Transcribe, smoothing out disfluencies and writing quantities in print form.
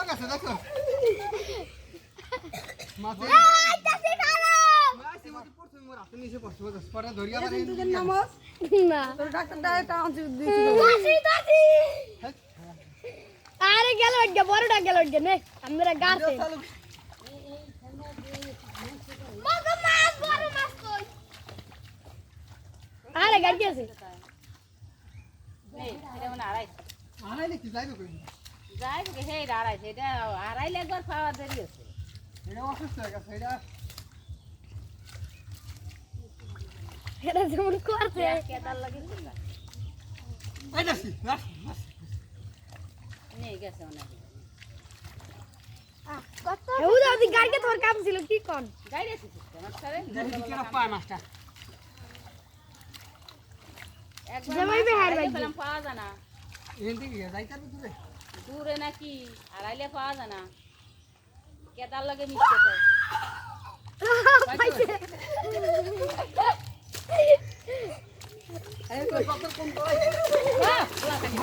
গেছে দেখো মাছে আইতাছি খারাপ মাছে মধ্যে পড়ছে মোর হাতে নিচে পড়ছে পরে ধরিয়া পারে তোদের নামাজ না তোর ডাক্তারটা টাউন দিয়েছিল দাসি আরে গেল গে বড়টা গেল গে নে আমরা গাছে মগ মাছ বড় মাছ কই আরে গাড়ি আছে এই এটা মনে আড়াই আনাইলে কি যাইবে কই যাই হে আড়াই এটা আড়াইলে একবার পাওয়া দেরি আছে এটা অসুস্থ হয়ে গেছে এটা এটা যেমন করছে কেদার লাগে এই দেখি নেই গেছে অনেক হেউ দাদি গাড়িতে তোর কাম ছিল কি কোন গাড়ি আছে আমার সারে দেখি কেরা পায় মাছটা একবার জামাই বেহার আড়াইলে বাইকে। পেলাম পাওয়া যায় না এখান থেকে যাইতে হবে দূরে দূরে নাকি আড়াইলে পাওয়া যায় না কেদার লাগে মিশতে চাই এই তো কত কোন কই বাহ, খোলা থাকে।